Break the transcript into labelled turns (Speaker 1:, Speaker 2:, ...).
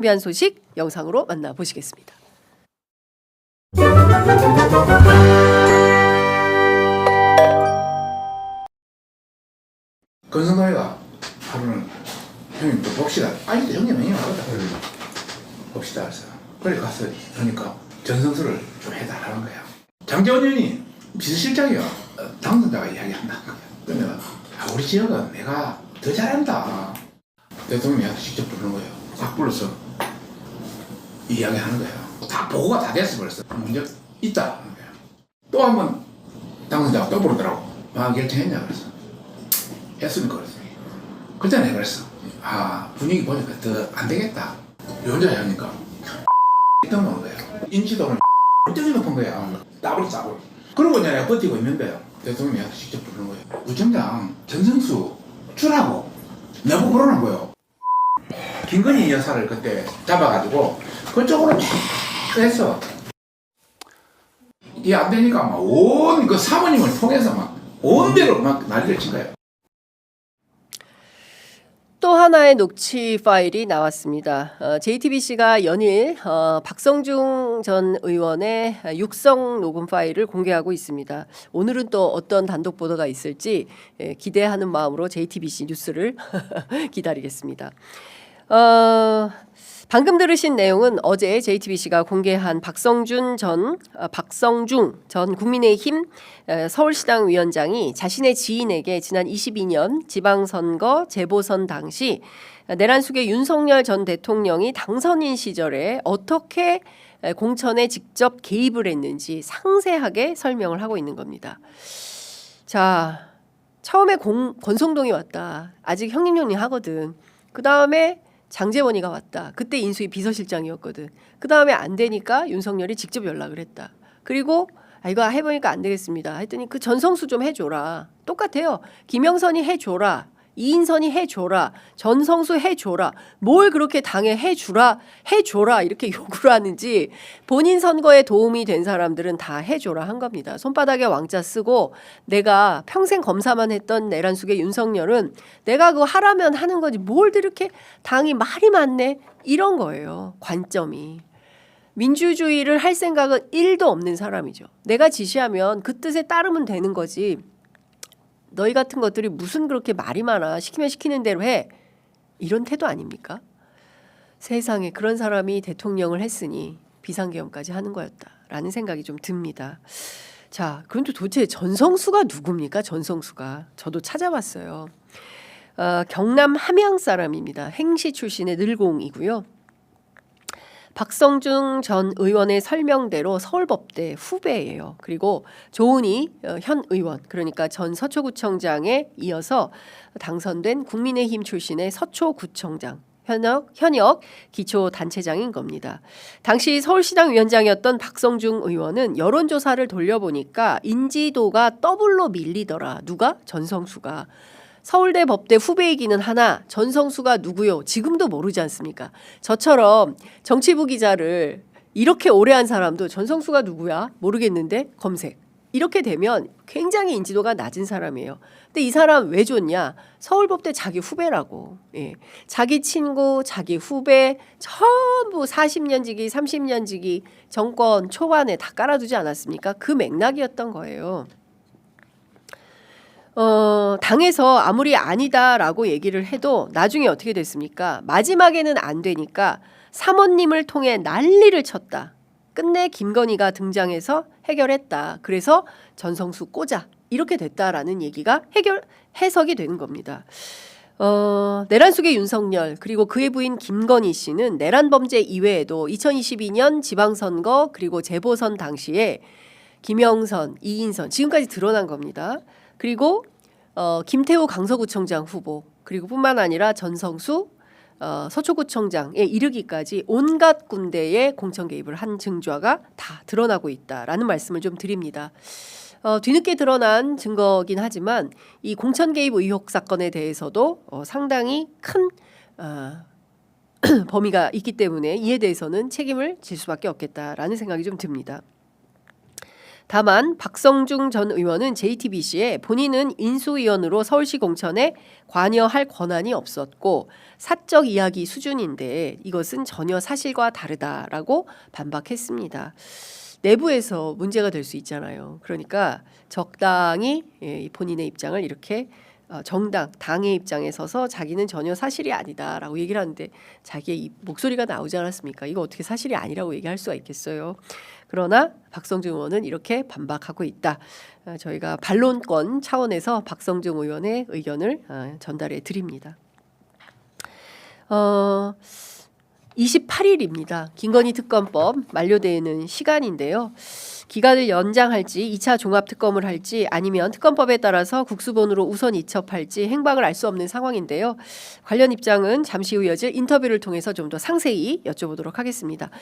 Speaker 1: 준비한 소식 영상으로 만나보시겠습니다.
Speaker 2: 건성노예가 하루는 형님 또 봅시다. 아니 형님 하거든. 봅시다 해서 그래 가서 그러니까 전성수를 좀 해달라는 거야. 장재원 의원이 비서실장이요. 당선자가 이야기한다는 거야. 그러면 우리 지역은 내가 더 잘한다. 대통령이 직접 부르는 거예요. 딱 불러서 이야기하는 거예요. 다 보고가 다 됐어 벌써. 문제 있다 하는 거야. 또 한 번 당선자가 또 부르더라고. 결정했냐 그래서. 했으니까 그랬어. 그때는 그랬어. 분위기 보니까 더 안 되겠다. 혼자 하니까 있던 거는 거예요. 인지도는 어쩌지 높은 거야. 따블. 그러고 이제 내가 버티고 있는데요. 대통령이 직접 부르는 거예요. 구청장 전성수 주라고 내보고 그러는 거예요. 김건희 여사를 그때 잡아가지고 그쪽으로 쫙 해서 이게 안 되니까 막 온 그 사모님을 통해서 막 온 데로 막 난리를 친 거예요.
Speaker 1: 또 하나의 녹취 파일이 나왔습니다. JTBC가 연일 박성중 전 의원의 육성 녹음 파일을 공개하고 있습니다. 오늘은 또 어떤 단독 보도가 있을지 기대하는 마음으로 JTBC 뉴스를 기다리겠습니다. 방금 들으신 내용은 어제 JTBC가 공개한 박성중 전 국민의힘 서울시당 위원장이 자신의 지인에게 지난 22년 지방선거 재보선 당시 내란 속의 윤석열 전 대통령이 당선인 시절에 어떻게 공천에 직접 개입을 했는지 상세하게 설명을 하고 있는 겁니다. 자, 처음에 권성동이 왔다. 아직 형님 하거든. 그 다음에 장재원이가 왔다. 그때 인수위 비서실장이었거든. 그 다음에 안 되니까 윤석열이 직접 연락을 했다. 그리고 이거 해보니까 안 되겠습니다. 했더니 그 전성수 좀 해줘라. 똑같아요. 김영선이 해줘라. 이인선이 해줘라. 전성수 해줘라. 뭘 그렇게 당에 해줘라 이렇게 요구를 하는지 본인 선거에 도움이 된 사람들은 다 해줘라 한 겁니다. 손바닥에 왕자 쓰고 내가 평생 검사만 했던 내란 속의 윤석열은 내가 그거 하라면 하는 거지 뭘 이렇게 당이 말이 많네 이런 거예요. 관점이. 민주주의를 할 생각은 1도 없는 사람이죠. 내가 지시하면 그 뜻에 따르면 되는 거지. 너희 같은 것들이 무슨 그렇게 말이 많아. 시키면 시키는 대로 해. 이런 태도 아닙니까? 세상에 그런 사람이 대통령을 했으니 비상계엄까지 하는 거였다라는 생각이 좀 듭니다. 자, 그런데 도대체 전성수가 누굽니까? 전성수가. 저도 찾아봤어요. 경남 함양 사람입니다. 행시 출신의 늘공이고요. 박성중 전 의원의 설명대로 서울법대 후배예요. 그리고 조은희 현 의원 그러니까 전 서초구청장에 이어서 당선된 국민의힘 출신의 서초구청장 현역 기초단체장인 겁니다. 당시 서울시당 위원장이었던 박성중 의원은 여론조사를 돌려보니까 인지도가 더블로 밀리더라. 누가? 전성수가. 서울대 법대 후배이기는 하나 전성수가 누구요? 지금도 모르지 않습니까? 저처럼 정치부 기자를 이렇게 오래 한 사람도 전성수가 누구야? 모르겠는데 검색. 이렇게 되면 굉장히 인지도가 낮은 사람이에요. 근데 이 사람 왜 좋냐? 서울법대 자기 후배라고. 예. 자기 친구, 자기 후배 전부 40년 지기, 30년 지기 정권 초반에 다 깔아두지 않았습니까? 그 맥락이었던 거예요. 당에서 아무리 아니다라고 얘기를 해도 나중에 어떻게 됐습니까? 마지막에는 안 되니까 사모님을 통해 난리를 쳤다. 끝내 김건희가 등장해서 해결했다. 그래서 전성수 꽂아 이렇게 됐다라는 얘기가 해석이 되는 겁니다. 내란 속의 윤석열 그리고 그의 부인 김건희 씨는 내란 범죄 이외에도 2022년 지방선거 그리고 재보선 당시에 김영선, 이인선 지금까지 드러난 겁니다. 그리고 김태우 강서구청장 후보 그리고 뿐만 아니라 전성수 서초구청장에 이르기까지 온갖 군데에 공천 개입을 한 증거가 다 드러나고 있다라는 말씀을 좀 드립니다. 뒤늦게 드러난 증거긴 하지만 이 공천 개입 의혹 사건에 대해서도 상당히 큰 범위가 있기 때문에 이에 대해서는 책임을 질 수밖에 없겠다라는 생각이 좀 듭니다. 다만 박성중 전 의원은 JTBC에 본인은 인수위원으로 서울시 공천에 관여할 권한이 없었고 사적 이야기 수준인데 이것은 전혀 사실과 다르다라고 반박했습니다. 내부에서 문제가 될 수 있잖아요. 그러니까 적당히 본인의 입장을 이렇게 정당, 당의 입장에 서서 자기는 전혀 사실이 아니다라고 얘기를 하는데 자기의 이 목소리가 나오지 않았습니까? 이거 어떻게 사실이 아니라고 얘기할 수가 있겠어요. 그러나 박성중 의원은 이렇게 반박하고 있다. 저희가 반론권 차원에서 박성중 의원의 의견을 전달해 드립니다. 28일입니다. 김건희 특검법 만료되는 시간인데요. 기간을 연장할지 2차 종합특검을 할지 아니면 특검법에 따라서 국수본으로 우선 이첩할지 행방을 알 수 없는 상황인데요. 관련 입장은 잠시 후 이어질 인터뷰를 통해서 좀 더 상세히 여쭤보도록 하겠습니다.